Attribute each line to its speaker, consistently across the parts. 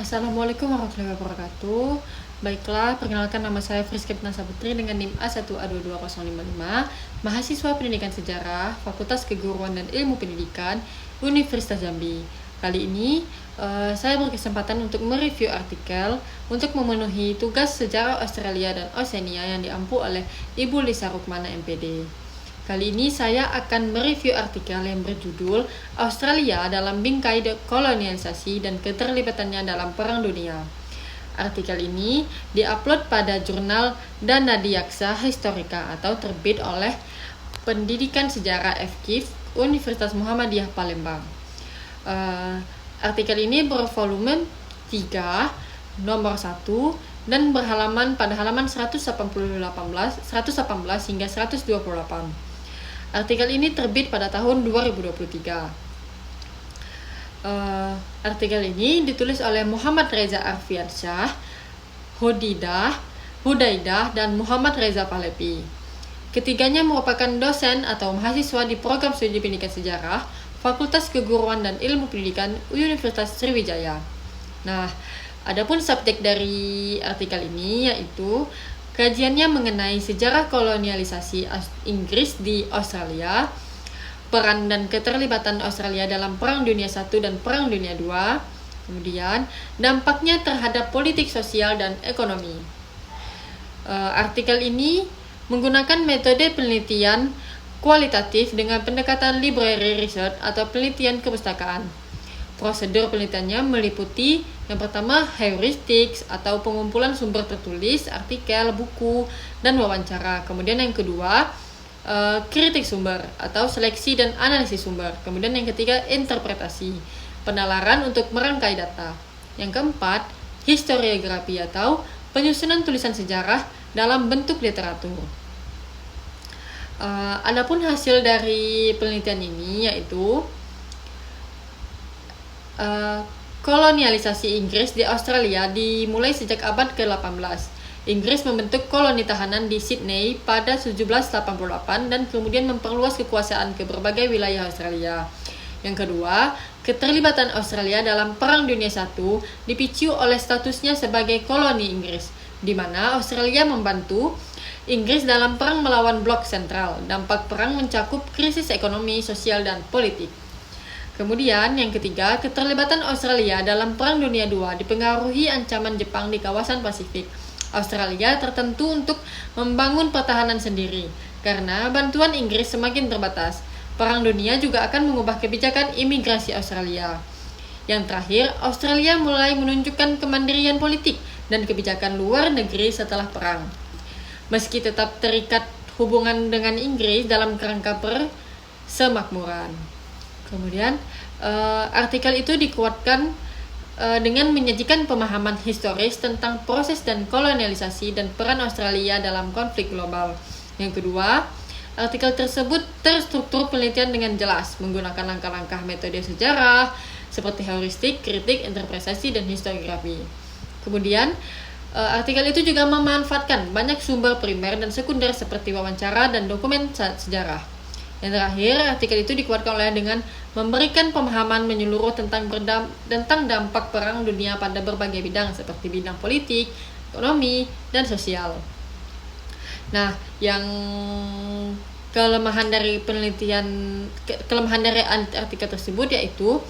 Speaker 1: Assalamualaikum warahmatullahi wabarakatuh. Baiklah, perkenalkan nama saya Friska Pinasa Putri dengan NIM A1A22055, mahasiswa Pendidikan Sejarah, Fakultas Keguruan dan Ilmu Pendidikan, Universitas Jambi. Kali ini saya berkesempatan untuk mereview artikel untuk memenuhi tugas sejarah Australia dan Oceania yang diampu oleh Ibu Lisa Rukmana MPD. Kali ini saya akan mereview artikel yang berjudul Australia dalam bingkai kolonialisasi dan keterlibatannya dalam Perang Dunia. Artikel ini diupload pada jurnal Danadiaksa Historica atau terbit oleh Pendidikan Sejarah FKIF Universitas Muhammadiyah Palembang. Artikel ini bervolume 3, nomor 1, dan berhalaman pada halaman 118 hingga 128. Artikel ini terbit pada tahun 2023. Artikel ini ditulis oleh Muhammad Reza Arfiansyah, Hudaidah, dan Muhammad Reza Palepi. Ketiganya merupakan dosen atau mahasiswa di program studi pendidikan sejarah, Fakultas Keguruan dan Ilmu Pendidikan Universitas Sriwijaya. Nah, adapun subjek dari artikel ini yaitu kajiannya mengenai sejarah kolonialisasi Inggris di Australia, peran dan keterlibatan Australia dalam Perang Dunia I dan Perang Dunia II, kemudian dampaknya terhadap politik sosial dan ekonomi. Artikel ini menggunakan metode penelitian kualitatif dengan pendekatan library research atau penelitian kepustakaan. Prosedur penelitiannya meliputi yang pertama heuristics atau pengumpulan sumber tertulis, artikel, buku, dan wawancara. Kemudian yang kedua kritik sumber atau seleksi dan analisis sumber. Kemudian yang ketiga interpretasi, penalaran untuk merangkai data. Yang keempat historiografi atau penyusunan tulisan sejarah dalam bentuk literatur. Adapun hasil dari penelitian ini yaitu kolonialisasi Inggris di Australia dimulai sejak abad ke-18. Inggris membentuk koloni tahanan di Sydney pada 1788 dan kemudian memperluas kekuasaan ke berbagai wilayah Australia. Yang kedua, keterlibatan Australia dalam Perang Dunia I dipicu oleh statusnya sebagai koloni Inggris, di mana Australia membantu Inggris dalam perang melawan blok sentral. Dampak perang mencakup krisis ekonomi, sosial, dan politik. Kemudian yang ketiga, keterlibatan Australia dalam Perang Dunia II dipengaruhi ancaman Jepang di kawasan Pasifik. Australia tertentu untuk membangun pertahanan sendiri karena bantuan Inggris semakin terbatas. Perang Dunia juga akan mengubah kebijakan imigrasi Australia. Yang terakhir, Australia mulai menunjukkan kemandirian politik dan kebijakan luar negeri setelah perang. Meski tetap terikat hubungan dengan Inggris dalam kerangka persemakmuran. Kemudian artikel itu dikuatkan dengan menyajikan pemahaman historis tentang proses dan kolonialisasi dan peran Australia dalam konflik global. Yang kedua, artikel tersebut terstruktur penelitian dengan jelas menggunakan langkah-langkah metode sejarah seperti heuristik, kritik, interpretasi, dan historiografi. Kemudian artikel itu juga memanfaatkan banyak sumber primer dan sekunder seperti wawancara dan dokumen sejarah. Yang terakhir, artikel itu dikuatkan oleh dengan memberikan pemahaman menyeluruh tentang dampak Perang Dunia pada berbagai bidang seperti bidang politik, ekonomi, dan sosial. Nah, yang kelemahan dari artikel tersebut yaitu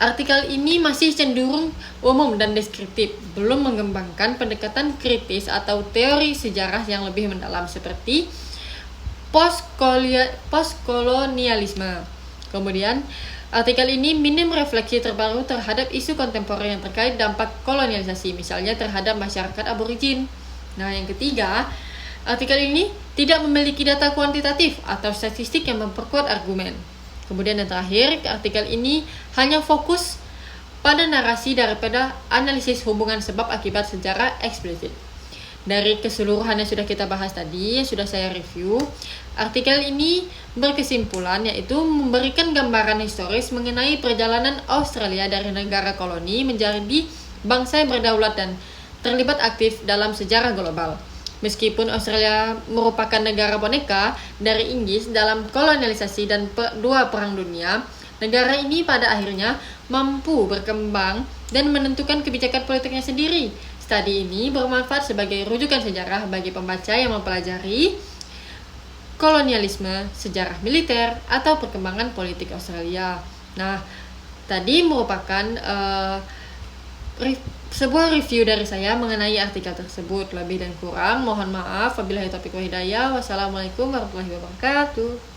Speaker 1: artikel ini masih cenderung umum dan deskriptif, belum mengembangkan pendekatan kritis atau teori sejarah yang lebih mendalam seperti postkolonialisme. Kemudian, artikel ini minim refleksi terbaru terhadap isu kontemporer yang terkait dampak kolonialisasi, misalnya terhadap masyarakat aborigin. Nah, yang ketiga, artikel ini tidak memiliki data kuantitatif atau statistik yang memperkuat argumen. Kemudian yang terakhir, artikel ini hanya fokus pada narasi daripada analisis hubungan sebab akibat sejarah eksplisit. Dari keseluruhan yang sudah kita bahas tadi, yang sudah saya review, artikel ini berkesimpulan yaitu memberikan gambaran historis mengenai perjalanan Australia dari negara koloni menjadi bangsa yang berdaulat dan terlibat aktif dalam sejarah global. Meskipun Australia merupakan negara boneka dari Inggris dalam kolonialisasi dan dua perang dunia, negara ini pada akhirnya mampu berkembang dan menentukan kebijakan politiknya sendiri. Studi ini bermanfaat sebagai rujukan sejarah bagi pembaca yang mempelajari kolonialisme, sejarah militer, atau perkembangan politik Australia. Nah, tadi merupakan sebuah review dari saya mengenai artikel tersebut. Lebih dan kurang mohon maaf. Wabillahi taufiq wal hidayah. Wassalamualaikum warahmatullahi wabarakatuh.